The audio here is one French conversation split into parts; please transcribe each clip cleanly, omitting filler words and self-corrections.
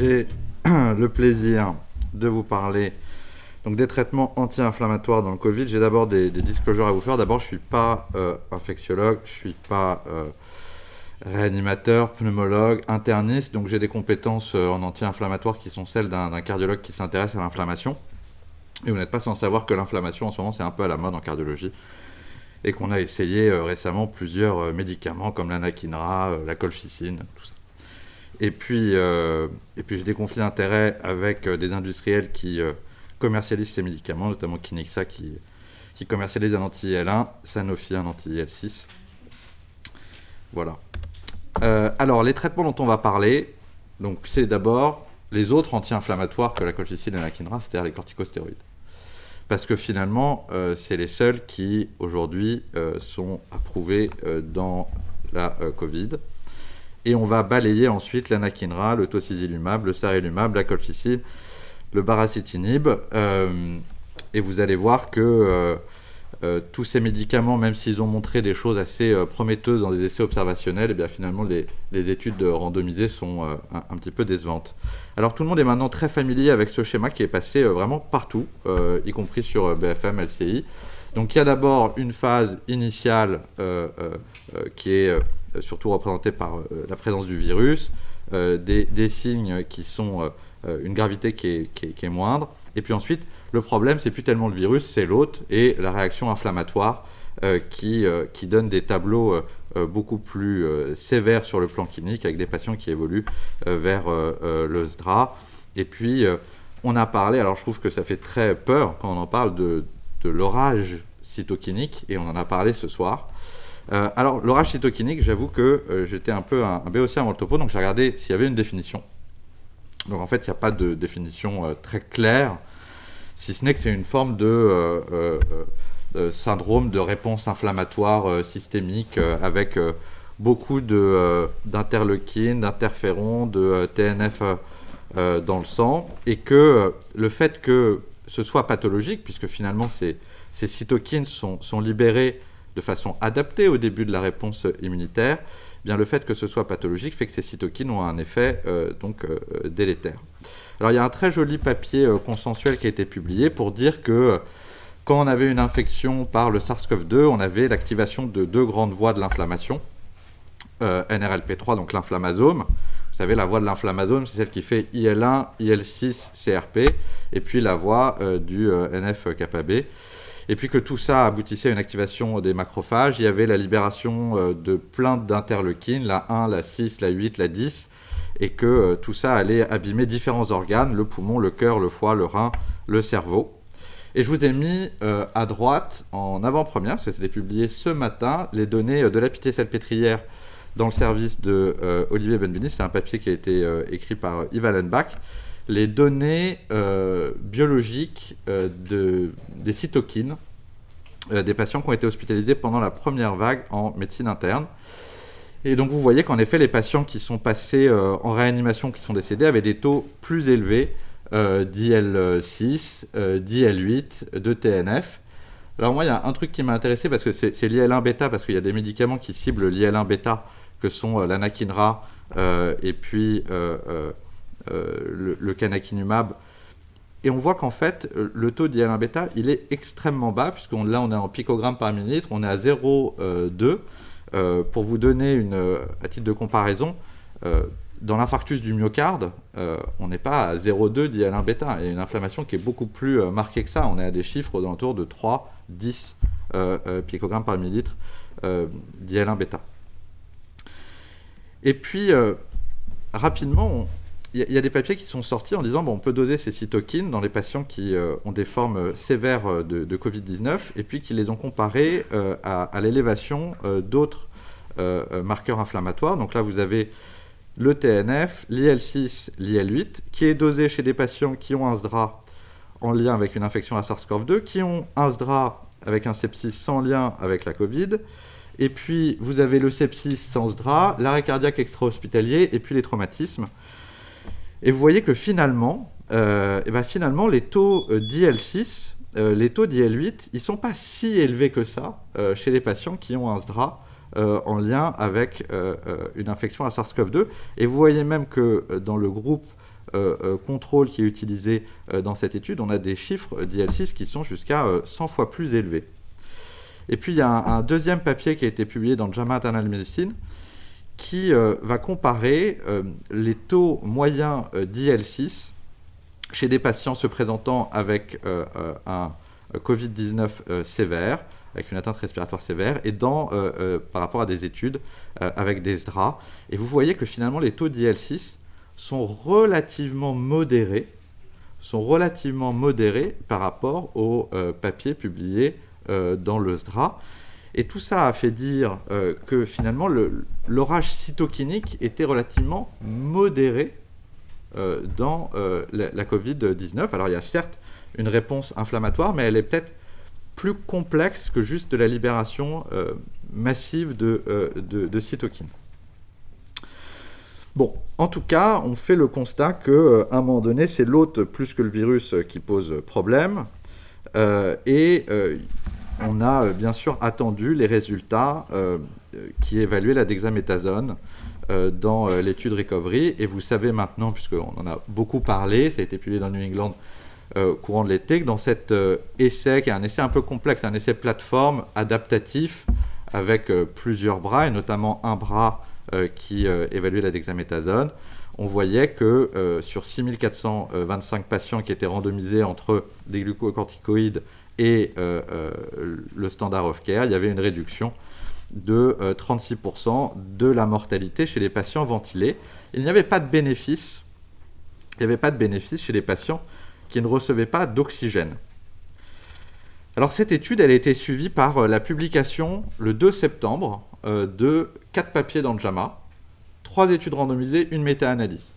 j'ai le plaisir de vous parler donc, des traitements anti-inflammatoires dans le Covid. J'ai d'abord des disclosures à vous faire. D'abord, je ne suis pas infectiologue, je ne suis pas réanimateur, pneumologue, interniste, donc j'ai des compétences en anti-inflammatoires qui sont celles d'un cardiologue qui s'intéresse à l'inflammation. Et vous n'êtes pas sans savoir que l'inflammation en ce moment c'est un peu à la mode en cardiologie et qu'on a essayé récemment plusieurs médicaments comme l'anakinra, la colchicine, tout ça. Et puis j'ai des conflits d'intérêts avec des industriels qui commercialisent ces médicaments, notamment Kiniksa qui commercialise un anti-IL1, Sanofi un anti-IL6. Voilà. Alors, les traitements dont on va parler, donc, c'est d'abord les autres anti-inflammatoires que la colchicine et l'anakinra, c'est-à-dire les corticostéroïdes. Parce que finalement, c'est les seuls qui, aujourd'hui, sont approuvés dans la Covid. Et on va balayer ensuite l'anakinra, le tocilizumab, le sarilumab, la colchicine, le baricitinib. Et vous allez voir que tous ces médicaments, même s'ils ont montré des choses assez prometteuses dans des essais observationnels, et bien finalement les études randomisées sont un petit peu décevantes. Alors tout le monde est maintenant très familier avec ce schéma qui est passé vraiment partout, y compris sur BFM, LCI. Donc il y a d'abord une phase initiale qui est surtout représentée par la présence du virus, des signes qui sont une gravité qui est moindre, et puis ensuite le problème, c'est plus tellement le virus, c'est l'hôte et la réaction inflammatoire qui donne des tableaux beaucoup plus sévères sur le plan clinique avec des patients qui évoluent vers le SDRA. Et puis, on a parlé, alors je trouve que ça fait très peur quand on en parle de l'orage cytokinique, et on en a parlé ce soir. Alors, l'orage cytokinique, j'avoue que j'étais un peu un béotien avant le topo, donc j'ai regardé s'il y avait une définition. Donc en fait, il n'y a pas de définition très claire, si ce n'est que c'est une forme de syndrome de réponse inflammatoire systémique avec beaucoup d'interleukines, d'interférons, de TNF dans le sang, et que le fait que ce soit pathologique, puisque finalement ces cytokines sont libérées de façon adaptée au début de la réponse immunitaire, eh bien le fait que ce soit pathologique fait que ces cytokines ont un effet délétère. Alors il y a un très joli papier consensuel qui a été publié pour dire que quand on avait une infection par le SARS-CoV-2, on avait l'activation de deux grandes voies de l'inflammation, NRLP3, donc l'inflammasome. Vous savez, la voie de l'inflammasome, c'est celle qui fait IL1, IL6, CRP, et puis la voie du NF-κB. Et puis que tout ça aboutissait à une activation des macrophages. Il y avait la libération de plein d'interleukines, la 1, la 6, la 8, la 10, et que tout ça allait abîmer différents organes, le poumon, le cœur, le foie, le rein, le cerveau. Et je vous ai mis à droite, en avant-première, parce que c'était publié ce matin, les données de la Pitié-Salpêtrière dans le service de Olivier Benveniste. C'est un papier qui a été écrit par Yves Allenbach. Les données biologiques des cytokines des patients qui ont été hospitalisés pendant la première vague en médecine interne. Et donc vous voyez qu'en effet, les patients qui sont passés en réanimation, qui sont décédés, avaient des taux plus élevés d'IL6, d'IL8, de TNF. Alors moi, il y a un truc qui m'a intéressé, parce que c'est l'IL1 bêta, parce qu'il y a des médicaments qui ciblent l'IL1 bêta, que sont l'anakinra et puis le canakinumab. Et on voit qu'en fait, le taux d'IL1 bêta, il est extrêmement bas, puisque là, on est en picogrammes par millilitre, on est à 0,2. Pour vous donner à titre de comparaison, dans l'infarctus du myocarde, on n'est pas à 0,2 d'IL1 bêta. Il y a une inflammation qui est beaucoup plus marquée que ça. On est à des chiffres autour de 3, 10 picogrammes par millilitre d'IL1 bêta. Et puis, rapidement, il y a des papiers qui sont sortis en disant on peut doser ces cytokines dans les patients qui ont des formes sévères de Covid-19, et puis qui les ont comparés à l'élévation d'autres marqueurs inflammatoires. Donc là, vous avez le TNF, l'IL6, l'IL8, qui est dosé chez des patients qui ont un SDRA en lien avec une infection à SARS-CoV-2, qui ont un SDRA avec un sepsis sans lien avec la Covid. Et puis, vous avez le sepsis sans SDRA, l'arrêt cardiaque extra-hospitalier, et puis les traumatismes. Et vous voyez que finalement, les taux d'IL6, les taux d'IL8, ils ne sont pas si élevés que ça chez les patients qui ont un SDRA en lien avec une infection à SARS-CoV-2. Et vous voyez même que dans le groupe contrôle qui est utilisé dans cette étude, on a des chiffres d'IL6 qui sont jusqu'à 100 fois plus élevés. Et puis il y a un deuxième papier qui a été publié dans JAMA Internal Medicine qui va comparer les taux moyens d'IL6 chez des patients se présentant avec un Covid-19 sévère, avec une atteinte respiratoire sévère, et par rapport à des études avec des SDRA. Et vous voyez que finalement les taux d'IL6 sont relativement modérés par rapport aux papiers publiés dans le SDRA. Et tout ça a fait dire que finalement l'orage cytokinique était relativement modéré dans la Covid-19. Alors il y a certes une réponse inflammatoire, mais elle est peut-être plus complexe que juste de la libération massive de cytokines. Bon, en tout cas, on fait le constat qu'à un moment donné, c'est l'hôte plus que le virus qui pose problème. On a bien sûr attendu les résultats qui évaluaient la dexaméthasone dans l'étude Recovery. Et vous savez maintenant, puisqu'on en a beaucoup parlé, ça a été publié dans New England courant de l'été, que dans cet essai, qui est un essai un peu complexe, un essai plateforme adaptatif avec plusieurs bras, et notamment un bras qui évaluait la dexaméthasone, on voyait que sur 6425 patients qui étaient randomisés entre des glucocorticoïdes et le standard of care, il y avait une réduction de 36% de la mortalité chez les patients ventilés. Il n'y avait pas de bénéfice chez les patients qui ne recevaient pas d'oxygène. Alors cette étude, elle a été suivie par la publication le 2 septembre de 4 papiers dans le JAMA, 3 études randomisées, une méta-analyse.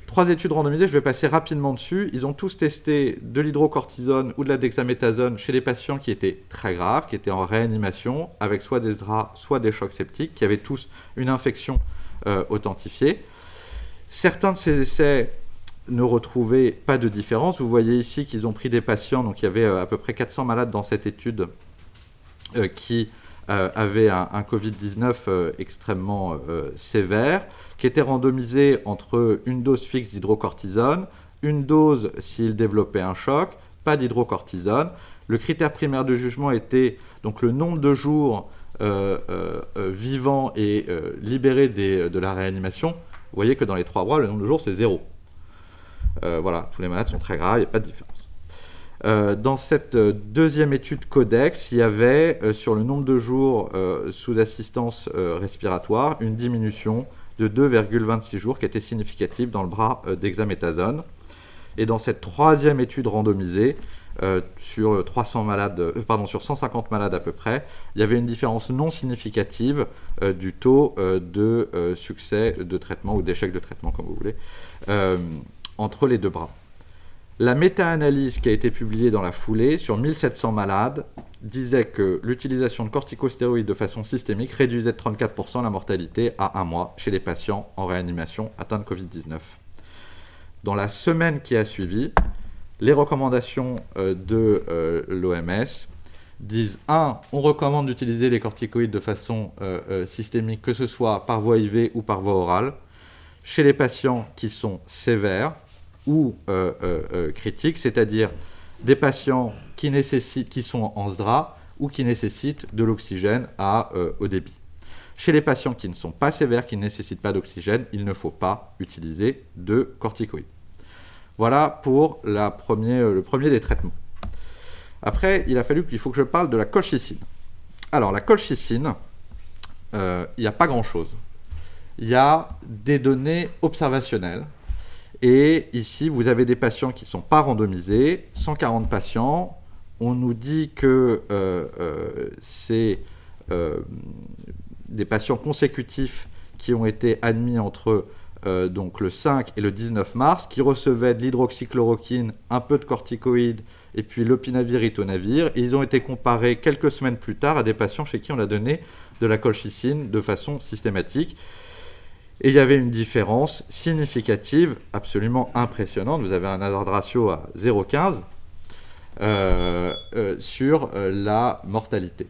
3 études randomisées, je vais passer rapidement dessus. Ils ont tous testé de l'hydrocortisone ou de la dexaméthasone chez des patients qui étaient très graves, qui étaient en réanimation, avec soit des SDRA, soit des chocs septiques, qui avaient tous une infection authentifiée. Certains de ces essais ne retrouvaient pas de différence. Vous voyez ici qu'ils ont pris des patients, donc il y avait à peu près 400 malades dans cette étude qui avaient un Covid-19 extrêmement sévère, qui était randomisé entre une dose fixe d'hydrocortisone, une dose s'il développait un choc, pas d'hydrocortisone. Le critère primaire de jugement était donc le nombre de jours vivants et libérés de la réanimation. Vous voyez que dans les 3 bras, le nombre de jours, c'est 0. Voilà, tous les malades sont très graves, il n'y a pas de différence. Dans cette deuxième étude Codex, il y avait sur le nombre de jours sous assistance respiratoire une diminution de 2,26 jours qui était significative dans le bras dexaméthasone. Et dans cette troisième étude randomisée, sur 150 malades à peu près, il y avait une différence non significative du taux de succès de traitement ou d'échec de traitement, comme vous voulez, entre les deux bras. La méta-analyse qui a été publiée dans la foulée sur 1700 malades disait que l'utilisation de corticostéroïdes de façon systémique réduisait de 34% la mortalité à 1 mois chez les patients en réanimation atteints de Covid-19. Dans la semaine qui a suivi, les recommandations de l'OMS disent 1. On recommande d'utiliser les corticoïdes de façon systémique, que ce soit par voie IV ou par voie orale, chez les patients qui sont sévères ou critiques, c'est-à-dire des patients qui sont en SDRA ou qui nécessitent de l'oxygène à haut débit. Chez les patients qui ne sont pas sévères, qui ne nécessitent pas d'oxygène, il ne faut pas utiliser de corticoïdes. Voilà pour le premier des traitements. Après, il faut que je parle de la colchicine. Alors, la colchicine, il n'y a pas grand-chose. Il y a des données observationnelles. Et ici, vous avez des patients qui ne sont pas randomisés, 140 patients. On nous dit que c'est des patients consécutifs qui ont été admis entre donc le 5 et le 19 mars, qui recevaient de l'hydroxychloroquine, un peu de corticoïdes, et puis l'opinavir-ritonavir. Et ils ont été comparés quelques semaines plus tard à des patients chez qui on a donné de la colchicine de façon systématique. Et il y avait une différence significative, absolument impressionnante. Vous avez un hazard ratio à 0,15 sur la mortalité.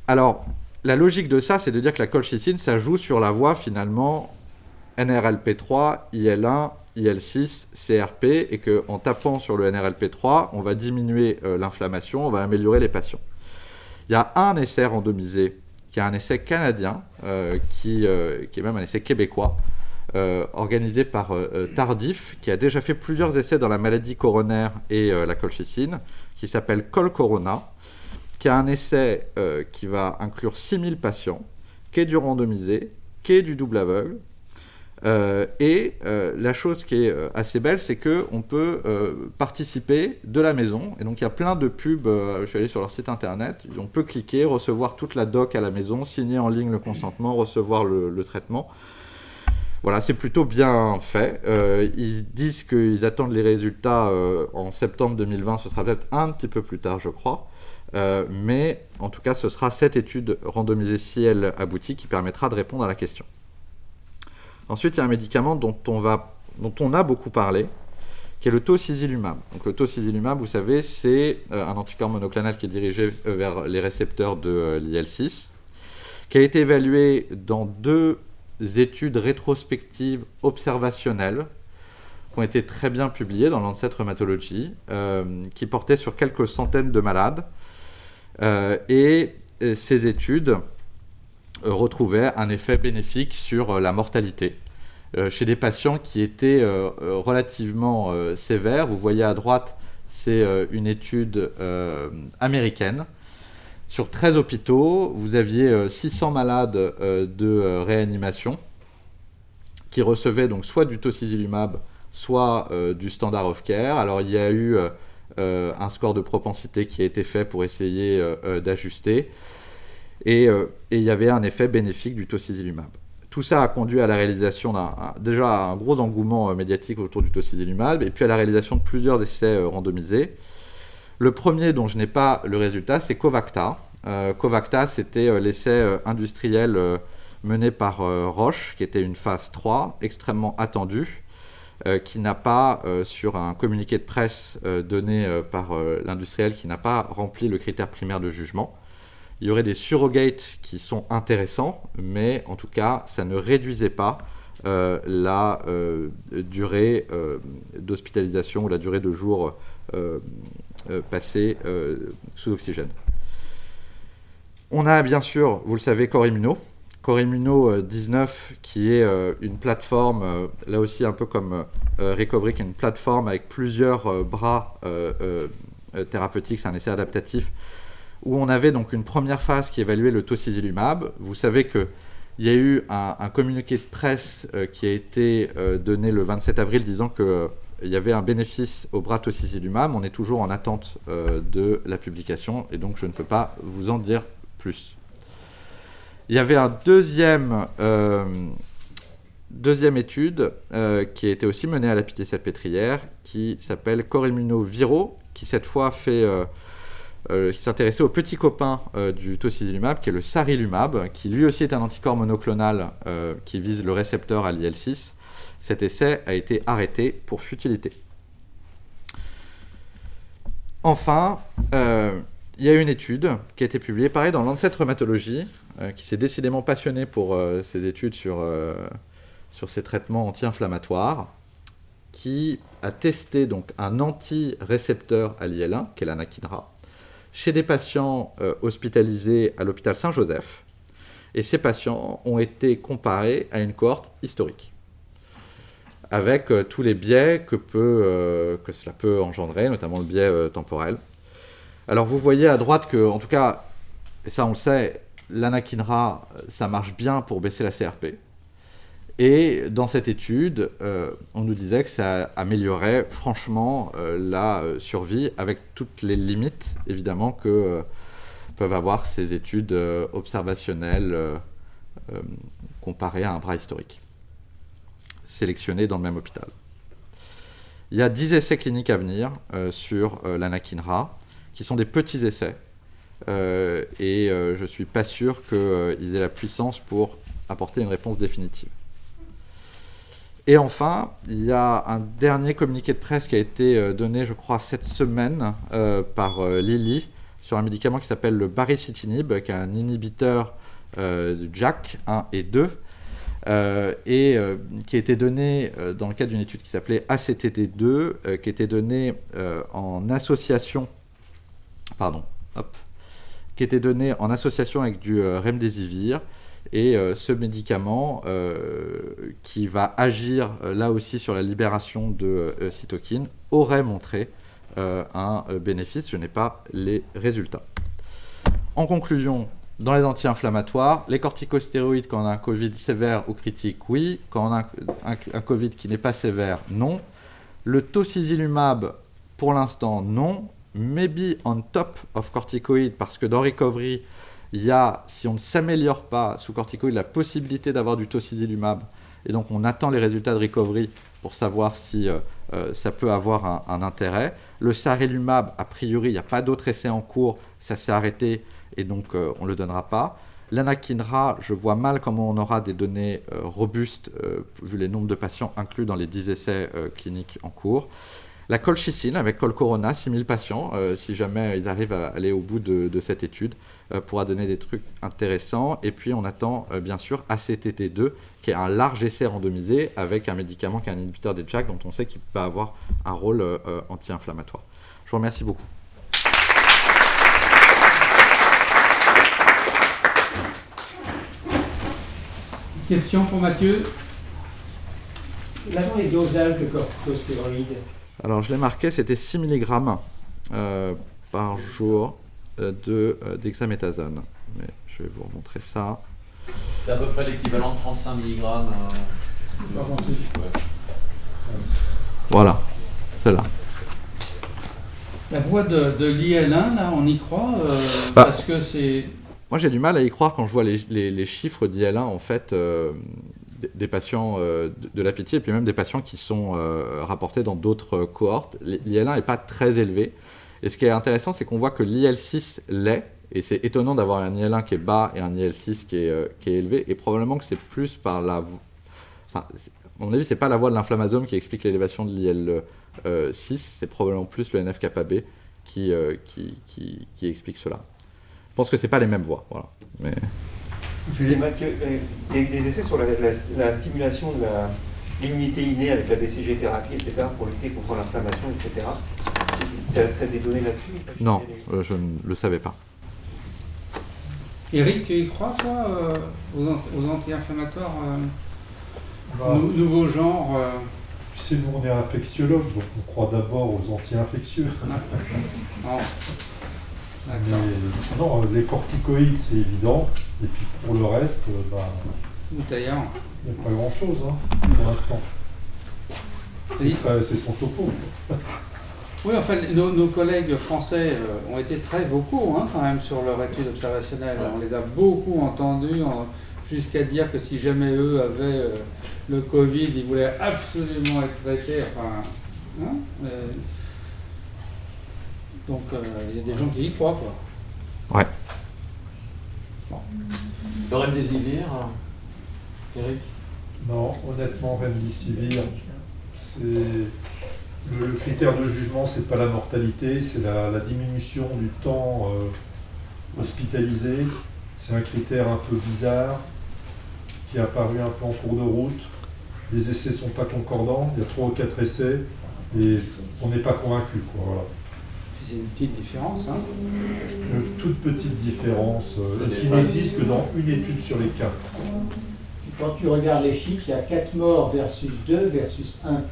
Alors, la logique de ça, c'est de dire que la colchicine, ça joue sur la voie finalement NRLP3, IL1 IL-6, CRP, et qu'en tapant sur le NRLP3, on va diminuer l'inflammation, on va améliorer les patients. Il y a un essai randomisé, qui est un essai canadien, qui est même un essai québécois, organisé par Tardif, qui a déjà fait plusieurs essais dans la maladie coronaire et la colchicine, qui s'appelle ColCorona, qui a un essai qui va inclure 6000 patients, qui est du randomisé, qui est du double aveugle. La chose qui est assez belle, c'est qu'on peut participer de la maison. Et donc il y a plein de pubs, je suis allé sur leur site internet, on peut cliquer, recevoir toute la doc à la maison, signer en ligne le consentement, recevoir le traitement. Voilà, c'est plutôt bien fait. Ils disent qu'ils attendent les résultats en septembre 2020, ce sera peut-être un petit peu plus tard, je crois. Mais en tout cas, ce sera cette étude randomisée, si elle aboutit, qui permettra de répondre à la question. Ensuite, il y a un médicament dont on a beaucoup parlé, qui est le tocilizumab. Donc, le tocilizumab, vous savez, c'est un anticorps monoclonal qui est dirigé vers les récepteurs de l'IL-6, qui a été évalué dans 2 études rétrospectives observationnelles qui ont été très bien publiées dans Lancet Rheumatology, qui portaient sur quelques centaines de malades. Et ces études retrouvaient un effet bénéfique sur la mortalité chez des patients qui étaient relativement sévères. Vous voyez à droite, c'est une étude américaine. Sur 13 hôpitaux, vous aviez 600 malades de réanimation qui recevaient donc soit du tocilizumab, soit du standard of care. Alors il y a eu un score de propensité qui a été fait pour essayer d'ajuster. Et il y avait un effet bénéfique du tocilizumab. Tout ça a conduit à la réalisation déjà un gros engouement médiatique autour du tocilizumab, et puis à la réalisation de plusieurs essais randomisés. Le premier dont je n'ai pas le résultat, c'est Covacta. Covacta, c'était l'essai industriel mené par Roche, qui était une phase 3, extrêmement attendue, qui n'a pas, sur un communiqué de presse donné par l'industriel, qui n'a pas rempli le critère primaire de jugement. Il y aurait des surrogates qui sont intéressants, mais en tout cas, ça ne réduisait pas la durée d'hospitalisation ou la durée de jours passés sous oxygène. On a bien sûr, vous le savez, Corimmuno. Corimmuno 19, qui est une plateforme, là aussi un peu comme Recovery, qui est une plateforme avec plusieurs bras thérapeutiques, c'est un essai adaptatif, où on avait donc une première phase qui évaluait le tocilizumab. Vous savez qu'il y a eu un communiqué de presse qui a été donné le 27 avril disant qu'il y avait un bénéfice au bras tocilizumab. On est toujours en attente de la publication et donc je ne peux pas vous en dire plus. Il y avait un deuxième étude qui a été aussi menée à la Pitié-Salpêtrière qui s'appelle Corimmuno Viro, qui cette fois qui s'intéressait au petit copain du tocilizumab, qui est le sarilumab, qui lui aussi est un anticorps monoclonal qui vise le récepteur à l'IL-6. Cet essai a été arrêté pour futilité. Enfin, il y a une étude qui a été publiée, pareil, dans Lancet Rheumatology, qui s'est décidément passionné pour ces études sur ces traitements anti-inflammatoires, qui a testé donc un anti-récepteur à l'IL-1, qui est l'anakinra, chez des patients hospitalisés à l'hôpital Saint-Joseph. Et ces patients ont été comparés à une cohorte historique, avec tous les biais que cela peut engendrer, notamment le biais temporel. Alors vous voyez à droite que, en tout cas, et ça on le sait, l'anakinra, ça marche bien pour baisser la CRP. Et dans cette étude, on nous disait que ça améliorait franchement la survie, avec toutes les limites, évidemment, que peuvent avoir ces études observationnelles comparées à un bras historique, sélectionnés dans le même hôpital. Il y a 10 essais cliniques à venir sur l'anakinra, qui sont des petits essais, et je ne suis pas sûr qu'ils aient la puissance pour apporter une réponse définitive. Et enfin, il y a un dernier communiqué de presse qui a été donné, je crois, cette semaine par Lilly sur un médicament qui s'appelle le baricitinib, qui est un inhibiteur du JAK 1 et 2, qui a été donnée dans le cadre d'une étude qui s'appelait ACTT2, qui était donnée en association, qui était donnée en association avec du remdesivir. Et ce médicament qui va agir là aussi sur la libération de cytokines aurait montré un bénéfice. Je n'ai pas les résultats. En conclusion, dans les anti-inflammatoires, les corticostéroïdes quand on a un Covid sévère ou critique, oui. Quand on a un Covid qui n'est pas sévère, non. Le tocilizumab, pour l'instant, non. Maybe on top of corticoïdes, parce que dans Recovery, il y a, si on ne s'améliore pas sous corticoïdes, la possibilité d'avoir du tocilizumab. Et donc, on attend les résultats de Recovery pour savoir si ça peut avoir un intérêt. Le sarilumab, a priori, il n'y a pas d'autres essais en cours. Ça s'est arrêté et donc on ne le donnera pas. L'anakinra, je vois mal comment on aura des données robustes vu les nombres de patients inclus dans les 10 essais cliniques en cours. La colchicine avec Colcorona, 6000 patients, si jamais ils arrivent à aller au bout de cette étude, pourra donner des trucs intéressants. Et puis on attend bien sûr ACTT2, qui est un large essai randomisé avec un médicament qui est un inhibiteur des JAK, dont on sait qu'il peut avoir un rôle anti-inflammatoire. Je vous remercie beaucoup. Question pour Mathieu. Quels sont les dosages de corticostéroïdes? Alors je l'ai marqué, c'était 6 mg par jour dexaméthasone. Mais je vais vous remontrer ça. C'est à peu près l'équivalent de 35 mg. Voilà, celle-là. La voie de l'IL1, là, on y croit parce que c'est... Moi j'ai du mal à y croire quand je vois les chiffres d'IL1 en fait des patients de la pitié et puis même des patients qui sont rapportés dans d'autres cohortes. L'IL1 n'est pas très élevé. Et ce qui est intéressant, c'est qu'on voit que l'IL6 l'est. Et c'est étonnant d'avoir un IL1 qui est bas et un IL6 qui est élevé. Et probablement que c'est plus par la... Enfin, à mon avis, c'est pas la voie de l'inflammasome qui explique l'élévation de l'IL6. C'est probablement plus le NF-κB qui explique cela. Je pense que c'est pas les mêmes voies. Voilà. Mais... Il y a des essais sur la stimulation de l'immunité innée avec la BCG-thérapie, etc., pour lutter contre l'inflammation, etc. Tu as des données là-dessus? Non, je ne le savais pas. Eric, tu y crois, toi, aux anti-inflammatoires nouveau genre Tu sais, nous, on est infectiologue, donc on croit d'abord aux anti-infectieux. Non. Mais, non, les corticoïdes, c'est évident. Et puis pour le reste, il n'y a pas grand-chose pour l'instant. C'est son topo. Oui, enfin, nos collègues français ont été très vocaux quand même sur leur étude observationnelle. On les a beaucoup entendus jusqu'à dire que si jamais eux avaient le Covid, ils voulaient absolument être traités. Enfin, donc il y a des gens qui y croient, quoi. Ouais. Bon. Le remdesivir, Eric? Non, honnêtement, remdesivir, c'est... Le critère de jugement, c'est pas la mortalité, c'est la diminution du temps hospitalisé. C'est un critère un peu bizarre qui est apparu un peu en cours de route. Les essais sont pas concordants, il y a 3 ou 4 essais et on n'est pas convaincu, quoi. Voilà. C'est une petite différence, Une toute petite différence qui n'existe que dans une étude sur les 4. Quand tu regardes les chiffres, il y a 4 morts versus 2 versus 1.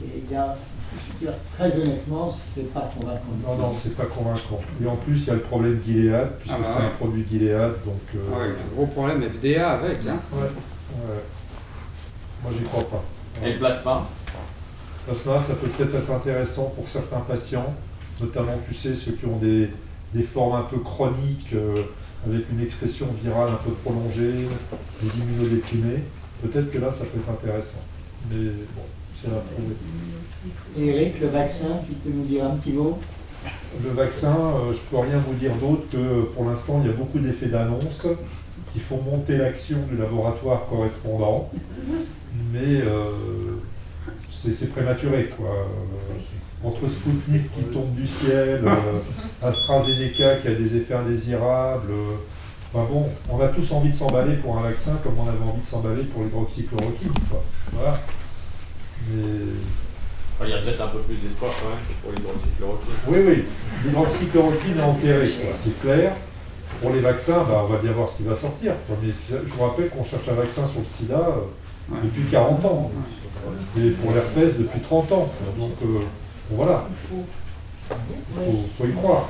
Et il y a, très honnêtement, c'est pas convaincant. Non, c'est pas convaincant. Et en plus, il y a le problème Gilead, puisque c'est un produit Gilead, donc... un gros problème FDA avec, Ouais. Moi, j'y crois pas. Et le plasma? Le plasma, ça peut peut-être être intéressant pour certains patients, notamment, tu sais, ceux qui ont des formes un peu chroniques, avec une expression virale un peu prolongée, des immunodéprimés. Peut-être que là, ça peut être intéressant. Mais bon... Et Eric, le vaccin, tu peux nous dire un petit mot? Le vaccin, je ne peux rien vous dire d'autre que pour l'instant, il y a beaucoup d'effets d'annonce qui font monter l'action du laboratoire correspondant, mais c'est prématuré, quoi. Entre Sputnik qui tombe du ciel, AstraZeneca qui a des effets indésirables, Enfin bon, on a tous envie de s'emballer pour un vaccin comme on avait envie de s'emballer pour l'hydroxychloroquine, quoi. Voilà. Mais... Il y a peut-être un peu plus d'espoir quand même que pour l'hydroxychloroquine. Oui, l'hydroxychloroquine est enterrée, quoi. C'est clair. Pour les vaccins, on va bien voir ce qui va sortir, quoi. Mais je vous rappelle qu'on cherche un vaccin sur le sida depuis 40 ans. Et pour l'herpès depuis 30 ans. Donc voilà. Faut y croire.